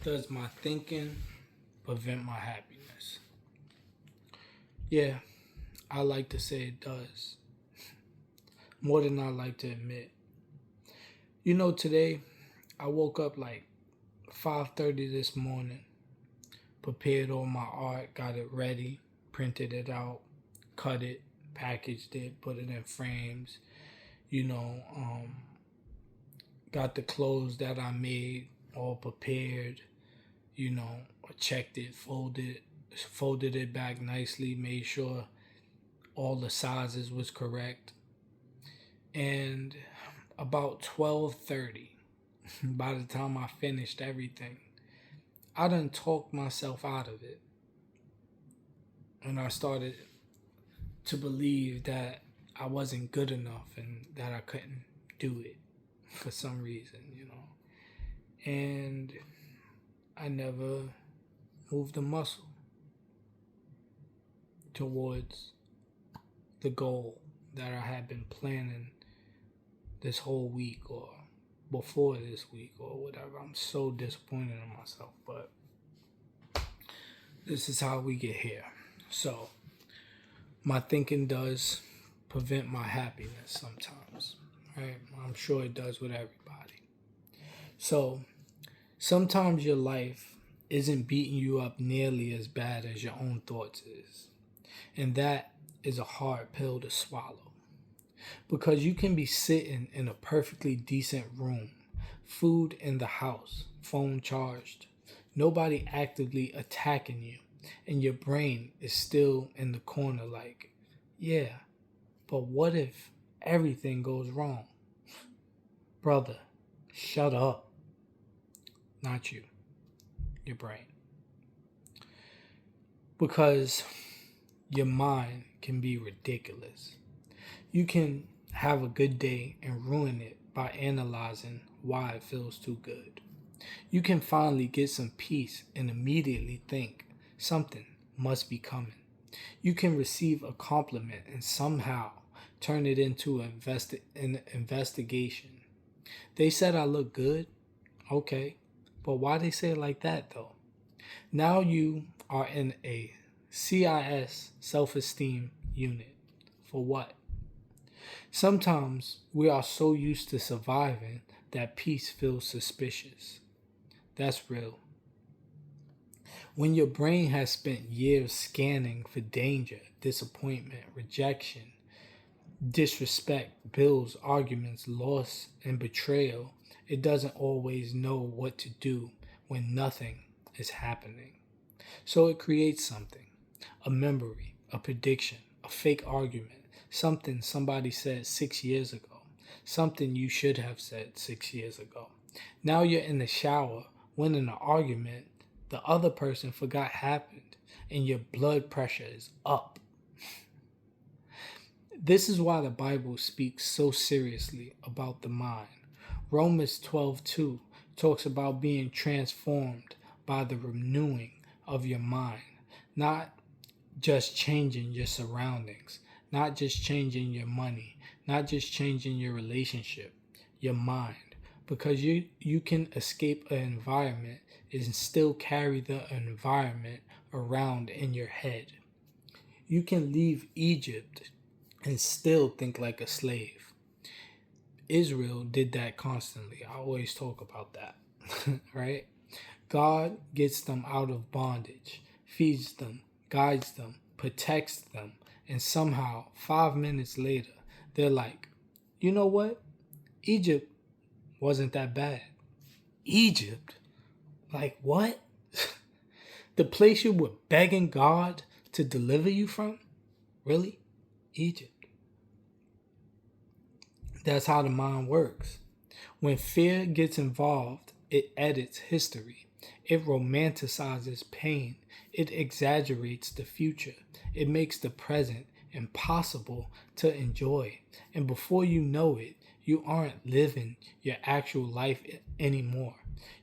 Does my thinking prevent my happiness? Yeah, I like to say it does. More than I like to admit. Today I woke up like 5:30 this morning, prepared all my art, got it ready, printed it out, cut it, packaged it, put it in frames, you know, um, got the clothes that I made all prepared, checked it, folded it back nicely, made sure all the sizes was correct. And about 12:30, by the time I finished everything, I done talked myself out of it. And I started to believe that I wasn't good enough and that I couldn't do it for some reason. And I never moved a muscle towards the goal that I had been planning this whole week or before this week or whatever. I'm so disappointed in myself, but this is how we get here. So, my thinking does prevent my happiness sometimes, right? I'm sure it does with everybody. So, sometimes your life isn't beating you up nearly as bad as your own thoughts is. And that is a hard pill to swallow. Because you can be sitting in a perfectly decent room, food in the house, phone charged, nobody actively attacking you, and your brain is still in the corner like, yeah, but what if everything goes wrong? Brother, shut up. Not you, your brain. Because your mind can be ridiculous. You can have a good day and ruin it by analyzing why it feels too good. You can finally get some peace and immediately think something must be coming. You can receive a compliment and somehow turn it into an investigation. They said I look good. Okay. But why they say it like that though? Now you are in a CIS self-esteem unit. For what? Sometimes we are so used to surviving that peace feels suspicious. That's real. When your brain has spent years scanning for danger, disappointment, rejection, disrespect, bills, arguments, loss, and betrayal, it doesn't always know what to do when nothing is happening. So it creates something, a memory, a prediction, a fake argument, something somebody said 6 years ago, something you should have said 6 years ago. Now you're in the shower winning an argument the other person forgot happened, and your blood pressure is up. This is why the Bible speaks so seriously about the mind. Romans 12:2 talks about being transformed by the renewing of your mind, not just changing your surroundings, not just changing your money, not just changing your relationship, your mind. Because you can escape an environment and still carry the environment around in your head. You can leave Egypt and still think like a slave. Israel did that constantly. I always talk about that, right? God gets them out of bondage, feeds them, guides them, protects them, and somehow 5 minutes later, they're like, you know what? Egypt wasn't that bad. Egypt? Like what? The place you were begging God to deliver you from? Really? Egypt. That's how the mind works. When fear gets involved, it edits history. It romanticizes pain. It exaggerates the future. It makes the present impossible to enjoy. And before you know it, you aren't living your actual life anymore.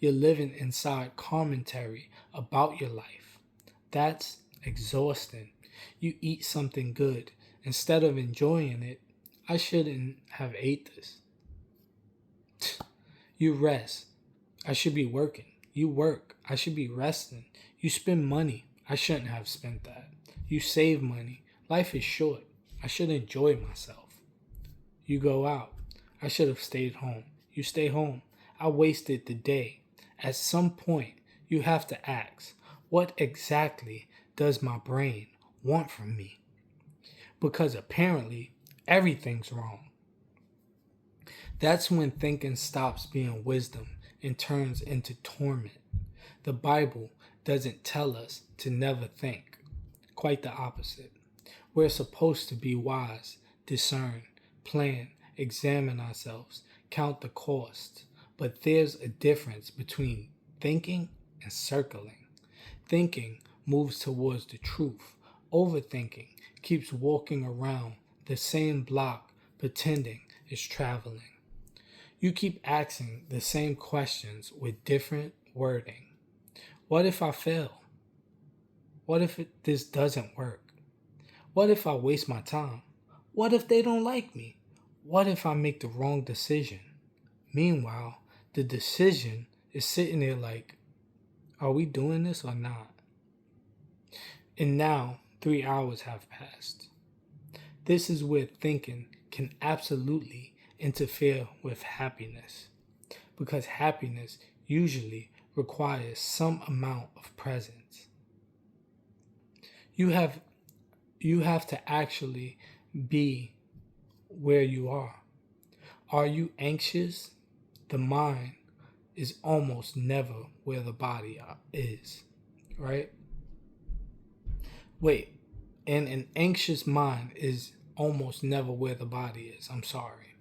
You're living inside commentary about your life. That's exhausting. You eat something good. Instead of enjoying it, I shouldn't have ate this. You rest. I should be working. You work. I should be resting. You spend money. I shouldn't have spent that. You save money. Life is short. I should enjoy myself. You go out. I should have stayed home. You stay home. I wasted the day. At some point, you have to ask, what exactly does my brain want from me? Because apparently, everything's wrong. That's when thinking stops being wisdom and turns into torment. The Bible doesn't tell us to never think. Quite the opposite. We're supposed to be wise, discern, plan, examine ourselves, count the costs. But there's a difference between thinking and circling. Thinking moves towards the truth. Overthinking keeps walking around the same block pretending it's traveling. You keep asking the same questions with different wording. What if I fail? What if this doesn't work? What if I waste my time? What if they don't like me? What if I make the wrong decision? Meanwhile, the decision is sitting there like, are we doing this or not? And now 3 hours have passed. This is where thinking can absolutely interfere with happiness, because happiness usually requires some amount of presence. You have to actually be where you are. Are you anxious? The mind is almost never where the body is, right? Wait, and an anxious mind is almost never where the body is. I'm sorry.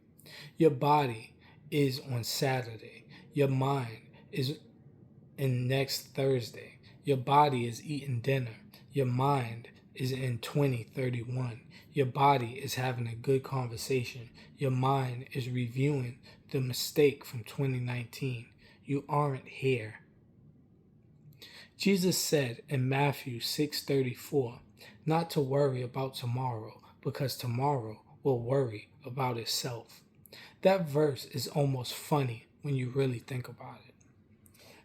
Your body is on Saturday. Your mind is in next Thursday. Your body is eating dinner. Your mind is in 2031. Your body is having a good conversation. Your mind is reviewing the mistake from 2019. You aren't here. Jesus said in Matthew 6:34, not to worry about tomorrow, because tomorrow will worry about itself. That verse is almost funny when you really think about it.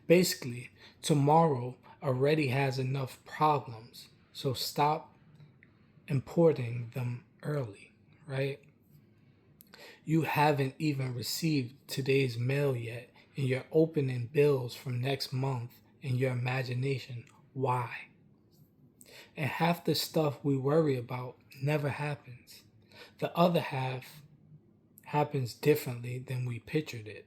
Basically, tomorrow already has enough problems, so stop importing them early, right? You haven't even received today's mail yet, and you're opening bills from next month in your imagination. Why? And half the stuff we worry about never happens. The other half happens differently than we pictured it.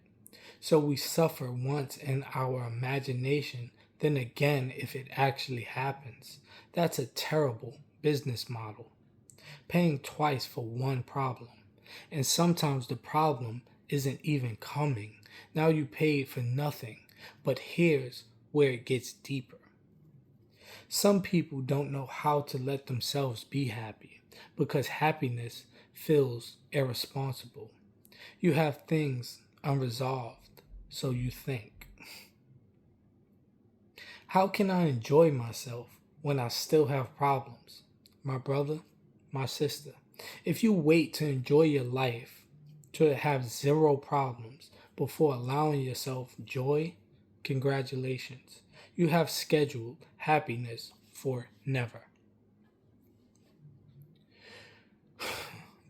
So we suffer once in our imagination, then again if it actually happens. That's a terrible business model. Paying twice for one problem. And sometimes the problem isn't even coming. Now you paid for nothing. But here's where it gets deeper. Some people don't know how to let themselves be happy because happiness feels irresponsible. You have things unresolved, so you think. How can I enjoy myself when I still have problems? My brother, my sister, if you wait to enjoy your life, to have zero problems before allowing yourself joy, congratulations. You have scheduled happiness for never.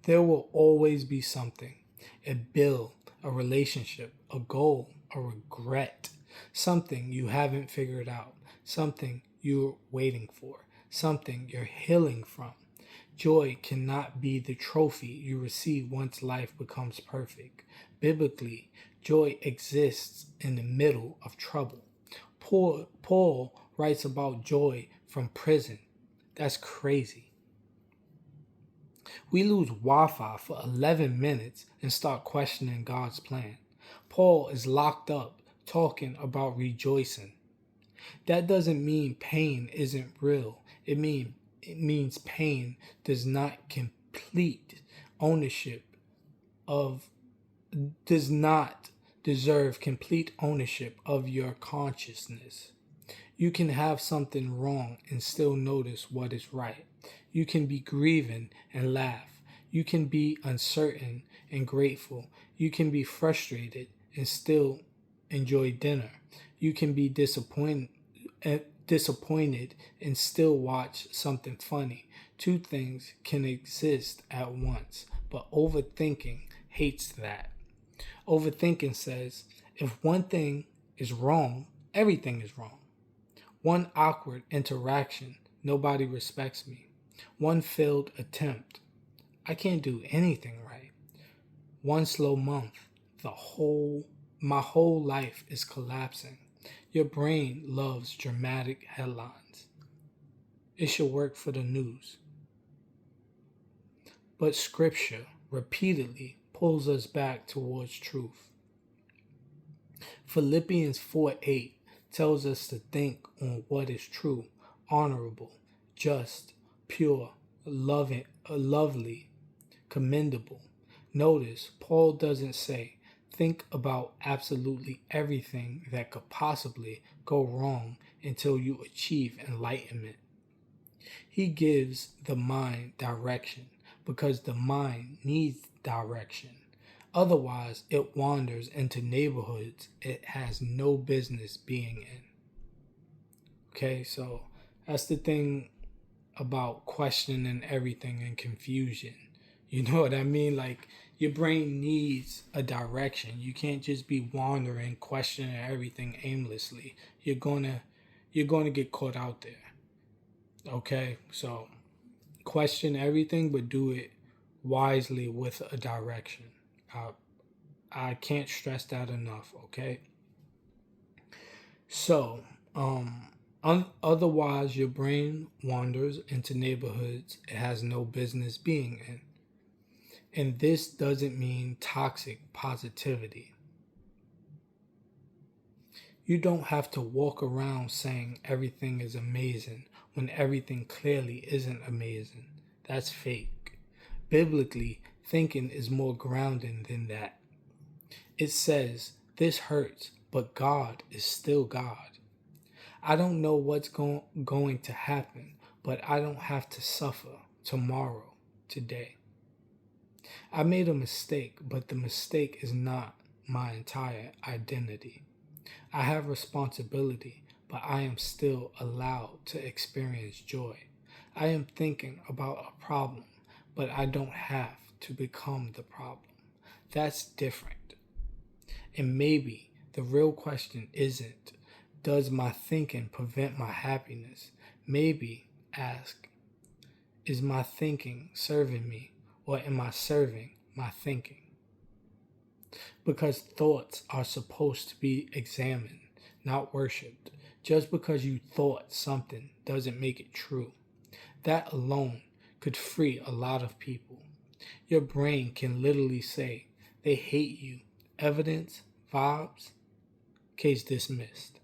There will always be something, a bill, a relationship, a goal, a regret, something you haven't figured out, something you're waiting for, something you're healing from. Joy cannot be the trophy you receive once life becomes perfect. Biblically, joy exists in the middle of trouble. Paul writes about joy from prison. That's crazy. We lose Wi-Fi for 11 minutes and start questioning God's plan. Paul is locked up talking about rejoicing. That doesn't mean pain isn't real. It means pain does not deserve complete ownership of your consciousness. You can have something wrong and still notice what is right. You can be grieving and laugh. You can be uncertain and grateful. You can be frustrated and still enjoy dinner. You can be disappointed and still watch something funny. Two things can exist at once, but overthinking hates that. Overthinking says if one thing is wrong, everything is wrong. One awkward interaction, nobody respects me. One failed attempt, I can't do anything right. One slow month, my whole life is collapsing. Your brain loves dramatic headlines. It should work for the news. But scripture repeatedly pulls us back towards truth. Philippians 4:8 tells us to think on what is true, honorable, just, pure, lovely, commendable. Notice, Paul doesn't say, think about absolutely everything that could possibly go wrong until you achieve enlightenment. He gives the mind direction because the mind needs direction. Otherwise, it wanders into neighborhoods it has no business being in. Okay, so that's the thing about questioning everything and confusion. You know what I mean? Like, your brain needs a direction. You can't just be wandering, questioning everything aimlessly. You're gonna get caught out there. Okay, so question everything, but do it wisely with a direction. I can't stress that enough. Okay. So, otherwise, your brain wanders into neighborhoods it has no business being in. And this doesn't mean toxic positivity. You don't have to walk around saying everything is amazing when everything clearly isn't amazing. That's fake. Biblically, thinking is more grounding than that. It says, this hurts, but God is still God. I don't know what's going to happen, but I don't have to suffer tomorrow, today. I made a mistake, but the mistake is not my entire identity. I have responsibility, but I am still allowed to experience joy. I am thinking about a problem, but I don't have to become the problem. That's different. And maybe the real question isn't, does my thinking prevent my happiness? Maybe ask, is my thinking serving me, or am I serving my thinking? Because thoughts are supposed to be examined, not worshipped. Just because you thought something doesn't make it true. That alone could free a lot of people. Your brain can literally say, they hate you. Evidence, vibes, case dismissed.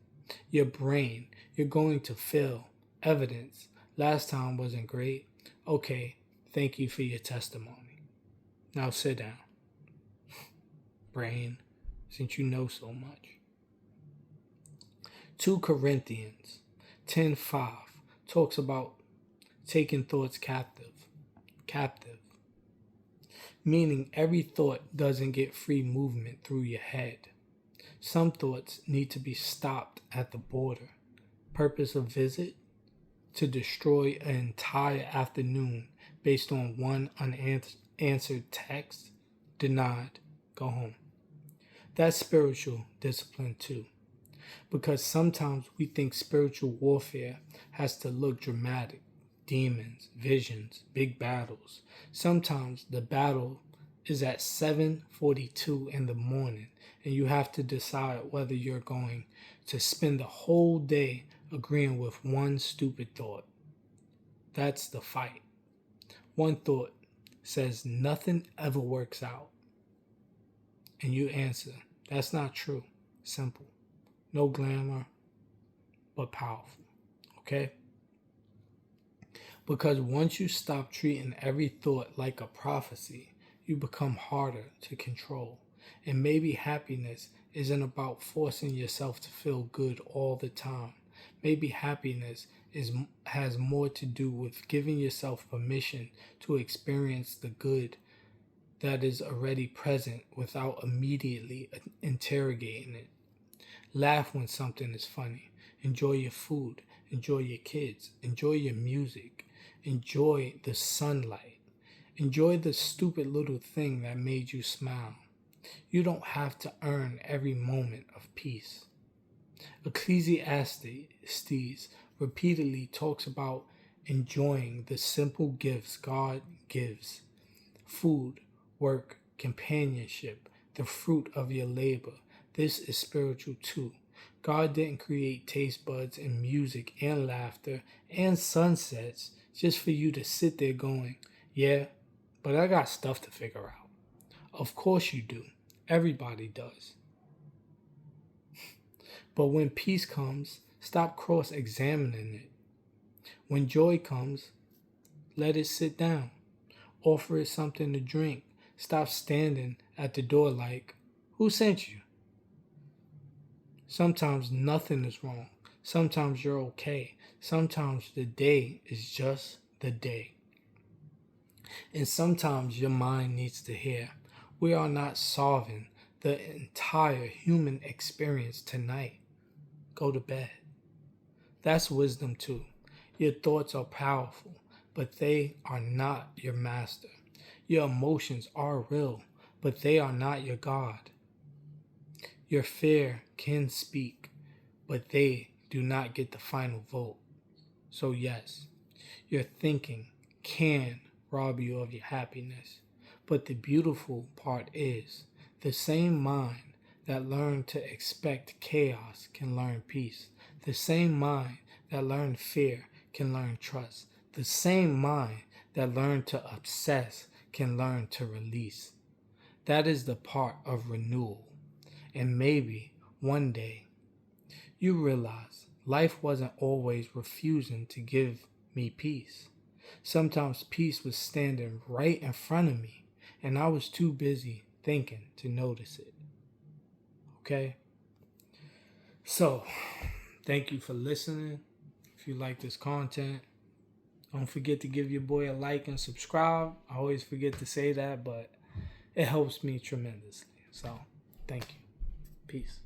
Your brain, you're going to fail. Evidence, last time wasn't great. Okay, thank you for your testimony. Now sit down. Brain, since you know so much. 2 Corinthians 10:5 talks about taking thoughts captive. Meaning every thought doesn't get free movement through your head. Some thoughts need to be stopped at the border. Purpose of visit? To destroy an entire afternoon based on one unanswered text? Denied. Go home. That's spiritual discipline too. Because sometimes we think spiritual warfare has to look dramatic. Demons, visions, big battles. Sometimes the battle is at 7:42 in the morning and you have to decide whether you're going to spend the whole day agreeing with one stupid thought. That's the fight. One thought says nothing ever works out. And you answer, that's not true. Simple. No glamour, but powerful. Okay? Because once you stop treating every thought like a prophecy, you become harder to control. And maybe happiness isn't about forcing yourself to feel good all the time. Maybe happiness has more to do with giving yourself permission to experience the good that is already present without immediately interrogating it. Laugh when something is funny. Enjoy your food. Enjoy your kids. Enjoy your music. Enjoy the sunlight. Enjoy the stupid little thing that made you smile. You don't have to earn every moment of peace. Ecclesiastes repeatedly talks about enjoying the simple gifts God gives: food, work, companionship, the fruit of your labor. This is spiritual too. God didn't create taste buds and music and laughter and sunsets just for you to sit there going, yeah, but I got stuff to figure out. Of course you do. Everybody does. But when peace comes, stop cross-examining it. When joy comes, let it sit down. Offer it something to drink. Stop standing at the door like, who sent you? Sometimes nothing is wrong. Sometimes you're okay. Sometimes the day is just the day. And sometimes your mind needs to hear, we are not solving the entire human experience tonight. Go to bed. That's wisdom too. Your thoughts are powerful, but they are not your master. Your emotions are real, but they are not your God. Your fear can speak, but they do not get the final vote. So yes, your thinking can rob you of your happiness. But the beautiful part is, the same mind that learned to expect chaos can learn peace. The same mind that learned fear can learn trust. The same mind that learned to obsess can learn to release. That is the part of renewal. And maybe one day you realize life wasn't always refusing to give me peace. Sometimes peace was standing right in front of me, and I was too busy thinking to notice it. Okay? So, thank you for listening. If you like this content, don't forget to give your boy a like and subscribe. I always forget to say that, but it helps me tremendously. So, thank you. Peace.